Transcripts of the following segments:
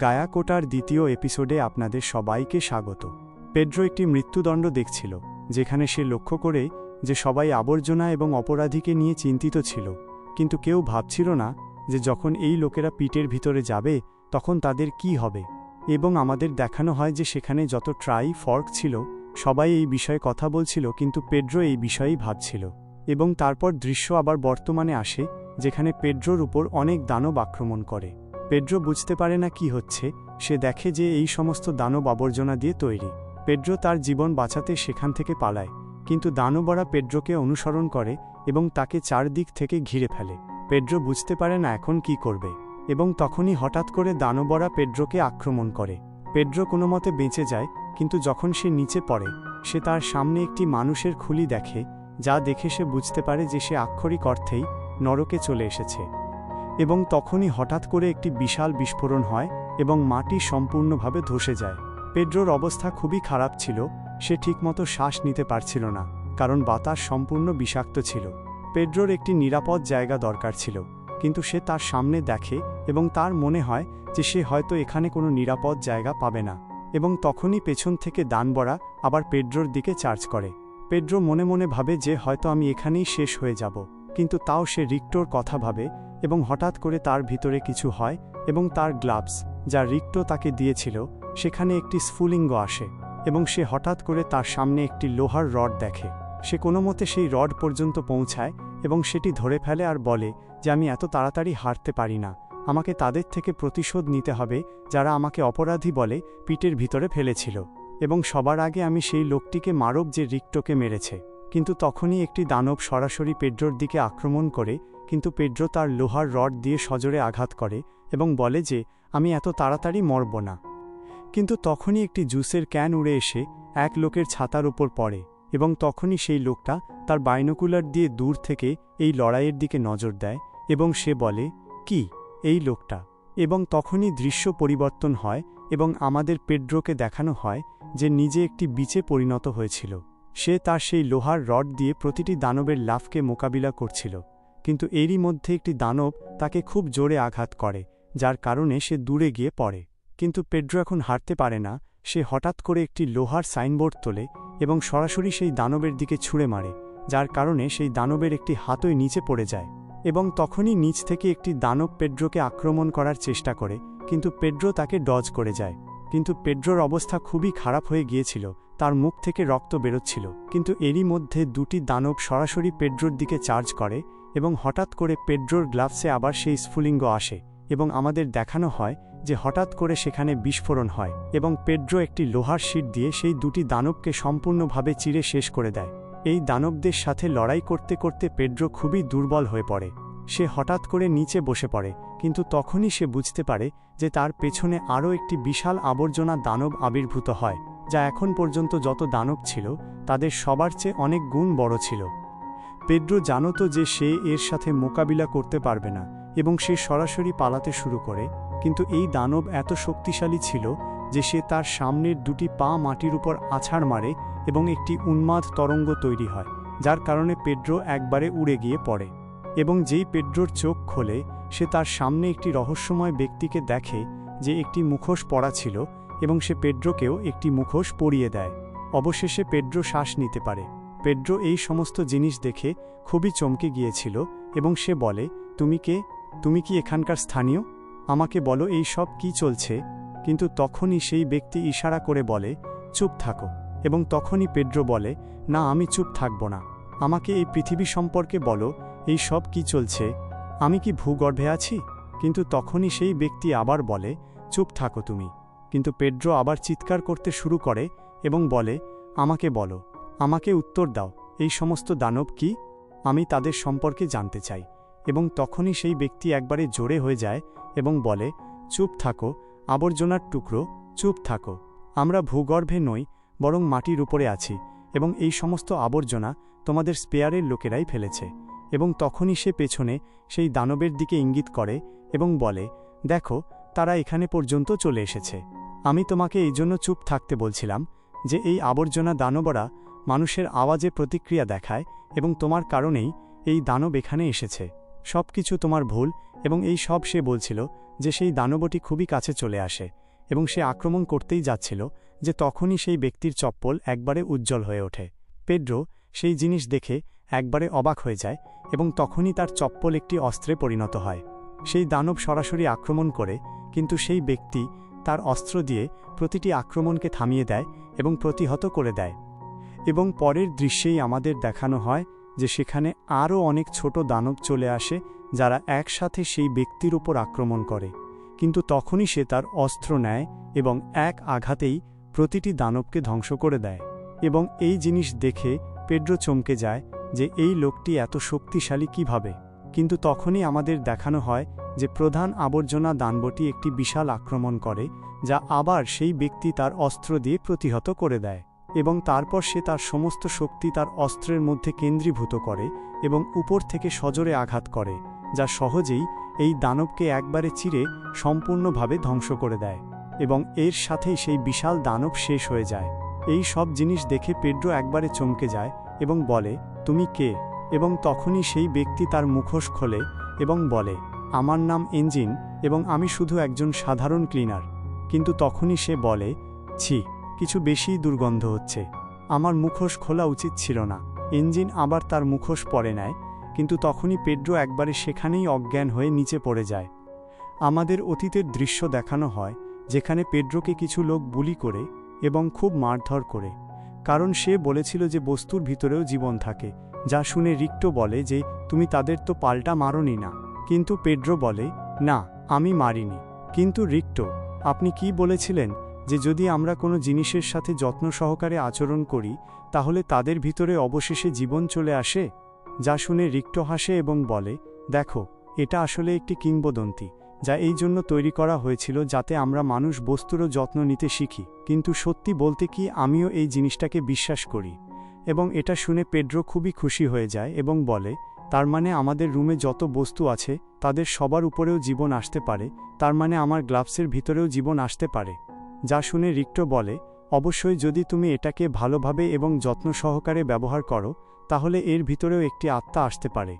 গায়াকোটার দ্বিতীয় এপিসোডে আপনাদের সবাইকে স্বাগত। পেড্রো একটি মৃত্যুদণ্ড দেখছিল, যেখানে সে লক্ষ্য করে যে সবাই আবর্জনা এবং অপরাধীকে নিয়ে চিন্তিত ছিল, কিন্তু কেউ ভাবছিল না যে যখন এই লোকেরা পিটের ভিতরে যাবে তখন তাদের কি হবে। এবং আমাদের দেখানো হয় যে সেখানে যত ট্রাই ফর্ক ছিল সবাই এই বিষয়ে কথা বলছিল, কিন্তু পেড্রো এই বিষয়েই ভাবছিল। এবং তারপর দৃশ্য আবার বর্তমানে আসে, যেখানে পেড্রোর উপর অনেক দানব আক্রমণ করে। পেড্রো বুঝতে পারে না কি হচ্ছে। সে দেখে যে এই সমস্ত দানব আবর্জনা দিয়ে তৈরি। পেড্রো তার জীবন বাঁচাতে সেখান থেকে পালায়, কিন্তু দানবরা পেড্রোকে অনুসরণ করে এবং তাকে চারদিক থেকে ঘিরে ফেলে। পেড্রো বুঝতে পারে না এখন কি করবে, এবং তখনই হঠাৎ করে দানবরা পেড্রোকে আক্রমণ করে। পেড্রো কোনো মতে বেঁচে যায়, কিন্তু যখন সে নিচে পড়ে সে তার সামনে একটি মানুষের খুলি দেখে, যা দেখে সে বুঝতে পারে যে সে আক্ষরিক অর্থেই নরকে চলে এসেছে। এবং তখনই হঠাৎ করে একটি বিশাল বিস্ফোরণ হয় এবং মাটি সম্পূর্ণভাবে ধসে যায়। পেড্রোর অবস্থা খুবই খারাপ ছিল। সে ঠিকমতো শ্বাস নিতে পারছিল না, কারণ বাতাস সম্পূর্ণ বিষাক্ত ছিল। পেড্রোর একটি নিরাপদ জায়গা দরকার ছিল, কিন্তু সে তার সামনে দেখে এবং তার মনে হয় যে সে হয়তো এখানে কোনো নিরাপদ জায়গা পাবে না। এবং তখনই পেছন থেকে দানবরা আবার পেড্রোর দিকে চার্জ করে। পেড্রো মনে মনে ভাবে যে হয়তো আমি এখানেই শেষ হয়ে যাব, কিন্তু তাও সে রিক্টোর কথা ভাবে। এবং হঠাৎ করে তার ভিতরে কিছু হয় এবং তার গ্লাভস, যা রিক্টো তাকে দিয়েছিল, সেখানে একটি স্ফুলিঙ্গ আসে এবং সে হঠাৎ করে তার সামনে একটি লোহার রড দেখে। সে কোনো মতে সেই রড পর্যন্ত পৌঁছায় এবং সেটি ধরে ফেলে আর বলে যে আমি এত তাড়াতাড়ি হারতে পারি না, আমাকে তাদের থেকে প্রতিশোধ নিতে হবে যারা আমাকে অপরাধী বলে পিটের ভিতরে ফেলেছিল। এবং সবার আগে আমি সেই লোকটিকে মারব যে রিক্টোকে মেরেছে। কিন্তু তখনই একটি দানব সরাসরি পেড্রোর দিকে আক্রমণ করে, কিন্তু পেড্রো তার লোহার রড দিয়ে সজোরে আঘাত করে এবং বলে যে আমি এত তাড়াতাড়ি মরব না। কিন্তু তখনই একটি জুসের ক্যান উড়ে এসে এক লোকের ছাতার উপর পড়ে, এবং তখনই সেই লোকটা তার বাইনোকুলার দিয়ে দূর থেকে এই লড়াইয়ের দিকে নজর দেয় এবং সে বলে, কি এই লোকটা? এবং তখনই দৃশ্য পরিবর্তন হয় এবং আমাদের পেড্রোকে দেখানো হয় যে নিজে একটি বিচে পরিণত হয়েছিল। সে তার সেই লোহার রড দিয়ে প্রতিটি দানবের লাফকে মোকাবিলা করছিল, কিন্তু এরই মধ্যে একটি দানব তাকে খুব জোরে আঘাত করে, যার কারণে সে দূরে গিয়ে পড়ে। কিন্তু পেড্রো এখন হারতে পারে না। সে হঠাৎ করে একটি লোহার সাইনবোর্ড তোলে এবং সরাসরি সেই দানবের দিকে ছুঁড়ে মারে, যার কারণে সেই দানবের একটি হাতই নিচে পড়ে যায়। এবং তখনই নিচ থেকে একটি দানব পেড্রোকে আক্রমণ করার চেষ্টা করে, কিন্তু পেড্রো তাকে ডজ করে যায়। কিন্তু পেড্রোর অবস্থা খুবই খারাপ হয়ে গিয়েছিল, তার মুখ থেকে রক্ত বেরোচ্ছিল। কিন্তু এরই মধ্যে দুটি দানব সরাসরি পেড্রোর দিকে চার্জ করে এবং হঠাৎ করে পেড্রোর গ্লাভসে আবার সেই স্ফুলিঙ্গ আসে এবং আমাদের দেখানো হয় যে হঠাৎ করে সেখানে বিস্ফোরণ হয় এবং পেড্রো একটি লোহার শিট দিয়ে সেই দুটি দানবকে সম্পূর্ণভাবে চিরে শেষ করে দেয়। এই দানবদের সাথে লড়াই করতে করতে পেড্রো খুবই দুর্বল হয়ে পড়ে। সে হঠাৎ করে নিচে বসে পড়ে, কিন্তু তখনই সে বুঝতে পারে যে তার পেছনে আরও একটি বিশাল আবর্জনা দানব আবির্ভূত হয়, যা এখন পর্যন্ত যত দানব ছিল তাদের সবার চেয়ে অনেক গুণ বড় ছিল। পেড্রো জানত যে সে এর সাথে মোকাবিলা করতে পারবে না এবং সে সরাসরি পালাতে শুরু করে, কিন্তু এই দানব এত শক্তিশালী ছিল যে সে তার সামনের দুটি পা মাটির উপর আছাড় মারে এবং একটি উন্মাদ তরঙ্গ তৈরি হয়, যার কারণে পেড্রো একবারে উড়ে গিয়ে পড়ে। এবং যেই পেড্রোর চোখ খোলে, সে তার সামনে একটি রহস্যময় ব্যক্তিকে দেখে যে একটি মুখোশ পরা ছিল, এবং সে পেড্রোকেও একটি মুখোশ পরিয়ে দেয়। অবশেষে পেড্রো শ্বাস নিতে পারে। পেড্রো এই সমস্ত জিনিস দেখে খুবই চমকে গিয়েছিল এবং সে বলে, তুমি কে? তুমি কি এখানকার স্থানীয়? আমাকে বলো এই সব কি চলছে? কিন্তু তখনই সেই ব্যক্তি ইশারা করে বলে, চুপ থাকো। এবং তখনই পেড্রো বলে, না, আমি চুপ থাকব না। আমাকে এই পৃথিবী সম্পর্কে বলো, এই সব কি চলছে? আমি কি ভূগর্ভে আছি? কিন্তু তখনই সেই ব্যক্তি আবার বলে, চুপ থাকো তুমি। কিন্তু পেড্রো আবার চিৎকার করতে শুরু করে এবং বলে, আমাকে বলো, আমাকে উত্তর দাও, এই সমস্ত দানব কি? আমি তাদের সম্পর্কে জানতে চাই। এবং তখনই সেই ব্যক্তি একবারে জোরে হয়ে যায় এবং বলে, চুপ থাকো আবর্জনার টুকরো, চুপ থাকো। আমরা ভূগর্ভে নই, বরং মাটির উপরে আছি, এবং এই সমস্ত আবর্জনা তোমাদের স্পেয়ারের লোকেরাই ফেলেছে। এবং তখনই সে পেছনে সেই দানবের দিকে ইঙ্গিত করে এবং বলে, দেখো, তারা এখানে পর্যন্ত চলে এসেছে। আমি তোমাকে এই জন্য চুপ থাকতে বলছিলাম যে এই আবর্জনা দানবরা মানুষের আওয়াজে প্রতিক্রিয়া দেখায়, এবং তোমার কারণেই এই দানব এখানে এসেছে। সব কিছু তোমার ভুল। এবং এই সব সে বলছিল যে সেই দানবটি খুবই কাছে চলে আসে এবং সে আক্রমণ করতেই যাচ্ছিল যে তখনই সেই ব্যক্তির চপ্পল একবারে উজ্জ্বল হয়ে ওঠে। পেড্রো সেই জিনিস দেখে একবারে অবাক হয়ে যায় এবং তখনই তার চপ্পল একটি অস্ত্রে পরিণত হয়। সেই দানব সরাসরি আক্রমণ করে, কিন্তু সেই ব্যক্তি তার অস্ত্র দিয়ে প্রতিটি আক্রমণকে থামিয়ে দেয় এবং প্রতিহত করে দেয়। এবং পরের দৃশ্যেই আমাদের দেখানো হয় যে সেখানে আরও অনেক ছোট দানব চলে আসে যারা একসাথে সেই ব্যক্তির উপর আক্রমণ করে, কিন্তু তখনই সে তার অস্ত্র নেয় এবং এক আঘাতেই প্রতিটি দানবকে ধ্বংস করে দেয়। এবং এই জিনিস দেখে পেড্রো চমকে যায় যে এই লোকটি এত শক্তিশালী কিভাবে। কিন্তু তখনই আমাদের দেখানো হয় যে প্রধান আবর্জনা দানবটি একটি বিশাল আক্রমণ করে, যা আবার সেই ব্যক্তি তার অস্ত্র দিয়ে প্রতিহত করে দেয় এবং তারপর সে তার সমস্ত শক্তি তার অস্ত্রের মধ্যে কেন্দ্রীভূত করে এবং উপর থেকে সজোরে আঘাত করে, যা সহজেই এই দানবকে একবারে চিরে সম্পূর্ণভাবে ধ্বংস করে দেয় এবং এর সাথেই সেই বিশাল দানব শেষ হয়ে যায়। এই সব জিনিস দেখে পেড্রো একবারে চমকে যায় এবং বলে, তুমি কে? এবং তখনই সেই ব্যক্তি তার মুখোশ খোলে এবং বলে, আমার নাম ইঞ্জিন এবং আমি শুধু একজন সাধারণ ক্লিনার। কিন্তু তখনই সে বলে, ছি, কিছু বেশিই দুর্গন্ধ হচ্ছে, আমার মুখোশ খোলা উচিত ছিল না। ইঞ্জিন আবার তার মুখোশ পরে নেয়, কিন্তু তখনই পেড্রো একবারে সেখানেই অজ্ঞান হয়ে নিচে পড়ে যায়। আমাদের অতীতের দৃশ্য দেখানো হয় যেখানে পেড্রোকে কিছু লোক বুলি করে এবং খুব মারধর করে, কারণ সে বলেছিল যে বস্তুর ভিতরেও জীবন থাকে, যা শুনে রিক্টো বলে যে তুমি তাদের তো পাল্টা মারোনি না। কিন্তু পেড্রো বলে, না, আমি মারিনি। কিন্তু রিক্টো, আপনি কি বলেছিলেন যে যদি আমরা কোনো জিনিসের সাথে যত্ন সহকারে আচরণ করি তাহলে তাদের ভিতরে অবশেষে জীবন চলে আসে? যা শুনে রিক্টো হাসে এবং বলে, দেখো, এটা আসলে একটি কিংবদন্তি যা এই জন্য তৈরি করা হয়েছিল যাতে আমরা মানুষ বস্তুরও যত্ন নিতে শিখি। কিন্তু সত্যি বলতে কি, আমিও এই জিনিসটাকে বিশ্বাস করি। এবং এটা শুনে পেড্রো খুবই খুশি হয়ে যায় এবং বলে, তার মানে আমাদের রুমে যত বস্তু আছে তাদের সবার উপরেও জীবন আসতে পারে, তার মানে আমার গ্লাভসের ভিতরেও জীবন আসতে পারে। যা শুনে রিক্টো বলে, অবশ্যই যদি তুমি এটাকে ভালোভাবে এবং যত্ন সহকারে ব্যবহার করো তাহলে এর ভিতরেও একটি আত্মা আসতে পারে।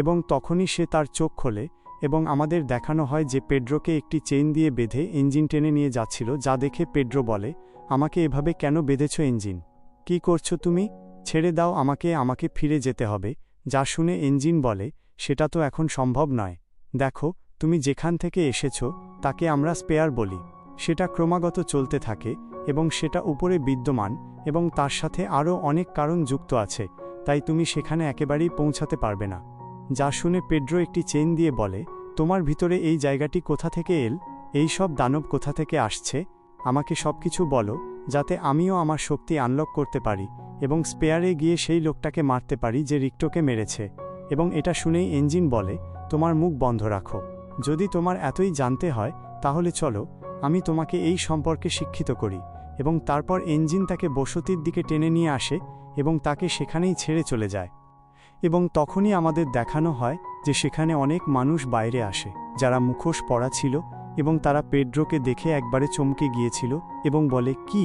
এবং তখনই সে তার চোখ খোলে এবং আমাদের দেখানো হয় যে পেড্রোকে একটি চেইন দিয়ে বেঁধে ইঞ্জিন টেনে নিয়ে যাচ্ছিল, যা দেখে পেড্রো বলে, আমাকে এভাবে কেন বেঁধেছ ইঞ্জিন? কি করছো তুমি? ছেড়ে দাও আমাকে, আমাকে ফিরে যেতে হবে। যা শুনে ইঞ্জিন বলে, সেটা তো এখন সম্ভব নয়। দেখো, তুমি যেখান থেকে এসেছো তাকে আমরা স্পেয়ার বলি। সেটা ক্রমাগত চলতে থাকে এবং সেটা উপরে বিদ্যমান এবং তার সাথে আরও অনেক কারণ যুক্ত আছে, তাই তুমি সেখানে একেবারেই পৌঁছাতে পারবে না। যা শুনে পেড্রো একটি চেইন দিয়ে বলে, তোমার ভিতরে এই জায়গাটি কোথা থেকে এল? এই সব দানব কোথা থেকে আসছে? আমাকে সবকিছু বলো, যাতে আমিও আমার শক্তি আনলক করতে পারি এবং স্পেয়ারে গিয়ে সেই লোকটাকে মারতে পারি যে রিক্টোকে মেরেছে। এবং এটা শুনেই ইঞ্জিন বলে, তোমার মুখ বন্ধ রাখো। যদি তোমার এতই জানতে হয় তাহলে চলো, আমি তোমাকে এই সম্পর্কে শিক্ষিত করি। এবং তারপর ইঞ্জিন তাকে বসতির দিকে টেনে নিয়ে আসে এবং তাকে সেখানেই ছেড়ে চলে যায়। এবং তখনই আমাদের দেখানো হয় যে সেখানে অনেক মানুষ বাইরে আসে যারা মুখোশ পরা ছিল এবং তারা পেড্রোকে দেখে একবারে চমকে গিয়েছিল এবং বলে, কি,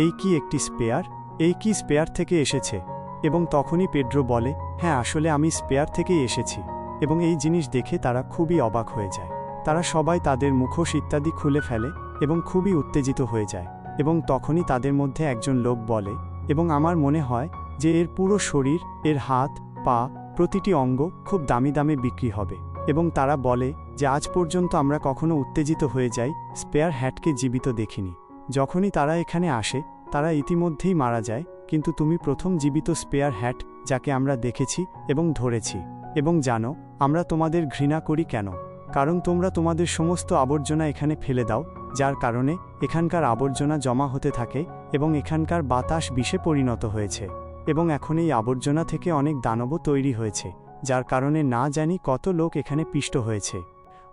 এই কি একটি স্পেয়ার? এই কি স্পেয়ার থেকে এসেছে? এবং তখনই পেড্রো বলে, হ্যাঁ, আসলে আমি স্পেয়ার থেকেই এসেছি। এবং এই জিনিস দেখে তারা খুবই অবাক হয়ে যায়। তারা সবাই তাদের মুখোশ ইত্যাদি খুলে ফেলে এবং খুবই উত্তেজিত হয়ে যায়। এবং তখনই তাদের মধ্যে একজন লোক বলে, এবং আমার মনে হয় যে এর পুরো শরীর, এর হাত, পা, প্রতিটি অঙ্গ খুব দামি দামে বিক্রি হবে। এবং তারা বলে যে আজ পর্যন্ত আমরা কখনো উত্তেজিত হয়ে যাই স্পেয়ার হ্যাটকে জীবিত দেখিনি। যখনই তারা এখানে আসে তারা ইতিমধ্যেই মারা যায়, কিন্তু তুমি প্রথম জীবিত স্পেয়ার হ্যাট যাকে আমরা দেখেছি এবং ধরেছি। এবং জানো আমরা তোমাদের ঘৃণা করি কেন? কারণ তোমরা তোমাদের সমস্ত আবর্জনা এখানে ফেলে দাও, যার কারণে এখানকার আবর্জনা জমা হতে থাকে এবং এখানকার বাতাস বিষে পরিণত হয়েছে। এবং এখন এই আবর্জনা থেকে অনেক দানবও তৈরি হয়েছে, যার কারণে না জানি কত লোক এখানে পিষ্ট হয়েছে।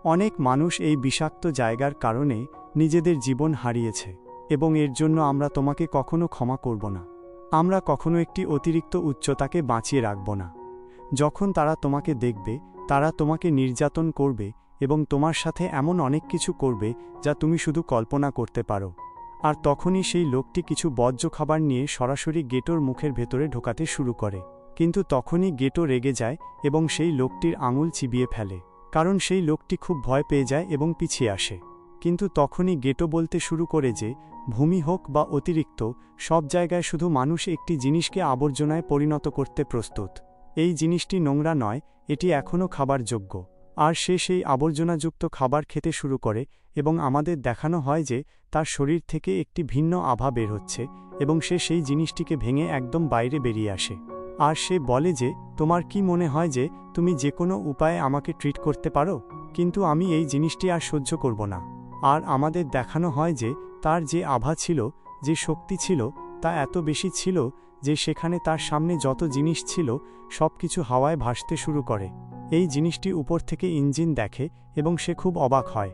অনেক মানুষ এই বিষাক্ত জায়গার কারণে নিজেদের জীবন হারিয়েছে এবং এর জন্য আমরা তোমাকে কখনো ক্ষমা করব না। আমরা কখনো একটি অতিরিক্ত উচ্চতাকে বাঁচিয়ে রাখব না। যখন তারা তোমাকে দেখবে তারা তোমাকে নির্যাতন করবে এবং তোমার সাথে এমন অনেক কিছু করবে যা তুমি শুধু কল্পনা করতে পারো। আর তখনই সেই লোকটি কিছু বর্জ্য খাবার নিয়ে সরাসরি গেটোর মুখের ভেতরে ঢোকাতে শুরু করে। কিন্তু তখনই গেটো রেগে যায় এবং সেই লোকটির আঙুল চিবিয়ে ফেলে। কারণ সেই লোকটি খুব ভয় পেয়ে যায় এবং পিছিয়ে আসে। কিন্তু তখনই গেটো বলতে শুরু করে যে ভূমি হোক বা অতিরিক্ত, সব জায়গায় শুধু মানুষ একটি জিনিসকে আবর্জনায় পরিণত করতে প্রস্তুত। এই জিনিসটি নোংরা নয়, এটি এখনও খাবার যোগ্য। আর সে সেই আবর্জনাযুক্ত খাবার খেতে শুরু করে এবং আমাদের দেখানো হয় যে তার শরীর থেকে একটি ভিন্ন আভা বের হচ্ছে এবং সে সেই জিনিসটিকে ভেঙে একদম বাইরে বেরিয়ে আসে। আর সে বলে যে তোমার কি মনে হয় যে তুমি যে কোনো উপায়ে আমাকে ট্রিট করতে পারো, কিন্তু আমি এই জিনিসটি আর সহ্য করব না। আর আমাদের দেখানো হয় যে তার যে আভা ছিল, যে শক্তি ছিল, তা এত বেশি ছিল যে সেখানে তার সামনে যত জিনিস ছিল সব কিছু হাওয়ায় ভাসতে শুরু করে। এই জিনিসটি উপর থেকে ইঞ্জিন দেখে এবং সে খুব অবাক হয়।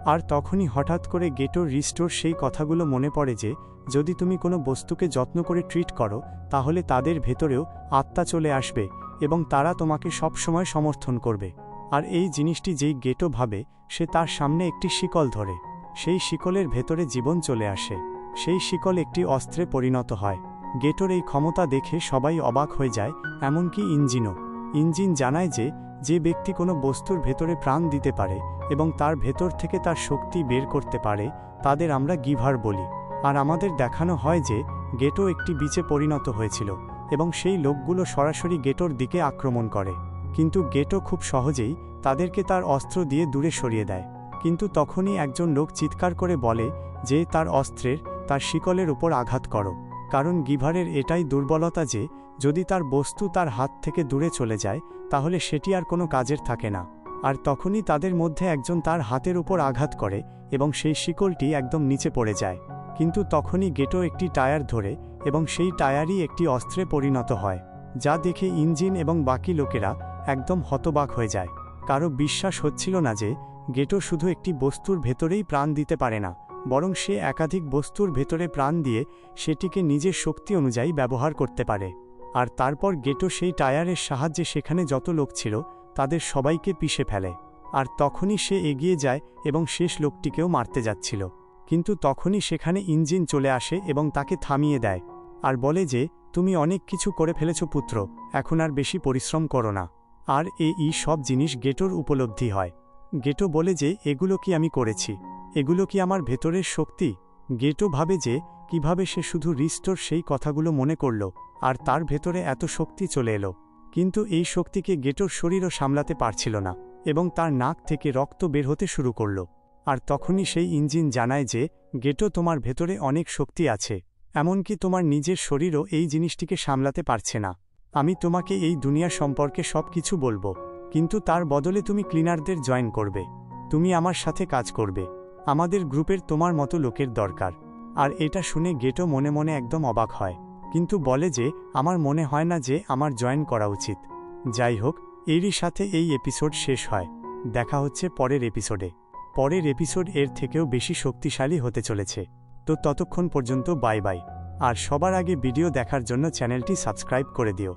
আর তখনই হঠাৎ করে গেটোর রিস্টোর সেই কথাগুলো মনে পড়ে যে যদি তুমি কোনো বস্তুকে যত্ন করে ট্রিট করো তাহলে তাদের ভেতরেও আত্মা চলে আসবে এবং তারা তোমাকে সবসময় সমর্থন করবে। আর এই জিনিসটি যেই গেটো ভাবে, সে তার সামনে একটি শিকল ধরে। সেই শিকলের ভেতরে জীবন চলে আসে। সেই শিকল একটি অস্ত্রে পরিণত হয়। গেটোর এই ক্ষমতা দেখে সবাই অবাক হয়ে যায়, এমনকি ইঞ্জিনও। ইঞ্জিন জানায় যে যে ব্যক্তি কোনো বস্তুর ভেতরে প্রাণ দিতে পারে এবং তার ভেতর থেকে তার শক্তি বের করতে পারে তাদের আমরা গিভার বলি। আর আমাদের দেখানো হয় যে গেটো একটি বীজে পরিণত হয়েছিল এবং সেই লোকগুলো সরাসরি গেটোর দিকে আক্রমণ করে। কিন্তু গেটো খুব সহজেই তাদেরকে তার অস্ত্র দিয়ে দূরে সরিয়ে দেয়। কিন্তু তখনই একজন লোক চিৎকার করে বলে যে তার অস্ত্রের, তার শিকলের উপর আঘাত করো। কারণ গিভারের এটাই দুর্বলতা যে যদি তার বস্তু তার হাত থেকে দূরে চলে যায় তাহলে সেটি আর কোনো কাজের থাকে না। আর তখনই তাদের মধ্যে একজন তার হাতের উপর আঘাত করে এবং সেই শিকলটি একদম নিচে পড়ে যায়। কিন্তু তখনই গেটো একটি টায়ার ধরে এবং সেই টায়ারই একটি অস্ত্রে পরিণত হয়, যা দেখে ইঞ্জিন এবং বাকি লোকেরা একদম হতবাক হয়ে যায়। কারো বিশ্বাস হচ্ছিল না যে গেটো শুধু একটি বস্তুর ভেতরেই প্রাণ দিতে পারে না, বরং সে একাধিক বস্তুর ভেতরে প্রাণ দিয়ে সেটিকে নিজের শক্তি অনুযায়ী ব্যবহার করতে পারে। আর তারপর গেটো সেই টায়ারের সাহায্যে সেখানে যত লোক ছিল তাদের সবাইকে পিষে ফেলে। আর তখনই সে এগিয়ে যায় এবং শেষ লোকটিকেও মারতে যাচ্ছিল। কিন্তু তখনই সেখানে ইঞ্জিন চলে আসে এবং তাকে থামিয়ে দেয় আর বলে যে তুমি অনেক কিছু করে ফেলেছ পুত্র, এখন আর বেশি পরিশ্রম করো না। আর এই সব জিনিস গেটোর উপলব্ধি হয়। গেটো বলে যে এগুলো কি আমি করেছি, এগুলো কি আমার ভেতরের শক্তি। গেটো ভাবে যে কিভাবে সে শুধু রিস্টোর সেই কথাগুলো মনে করল আর তার ভেতরে এত শক্তি চলে এলো। কিন্তু এই শক্তিকে গেটোর শরীরও সামলাতে পারছিল না এবং তার নাক থেকে রক্ত বের হতে শুরু করল। আর তখনই সেই ইঞ্জিন জানায় যে গেটো, তোমার ভেতরে অনেক শক্তি আছে, এমনকি তোমার নিজের শরীরও এই জিনিসটিকে সামলাতে পারছে না। আমি তোমাকে এই দুনিয়া সম্পর্কে সব কিছু বলবো, কিন্তু তার বদলে তুমি ক্লিনারদের জয়েন করবে, তুমি আমার সাথে কাজ করবে। আমাদের গ্রুপের তোমার মতো লোকের দরকার। আর এটা শুনে গেটো মনে মনে একদম অবাক হয়, কিন্তু বলে যে আমার মনে হয় না যে আমার জয়েন করা উচিত। যাই হোক, এরই সাথে এই এপিসোড শেষ হয়। দেখা হচ্ছে পরের এপিসোডে। পরের এপিসোড এর থেকেও বেশি শক্তিশালী হতে চলেছে। তো ততক্ষণ পর্যন্ত বাই বাই। আর সবার আগে ভিডিও দেখার জন্য চ্যানেলটি সাবস্ক্রাইব করে দিও।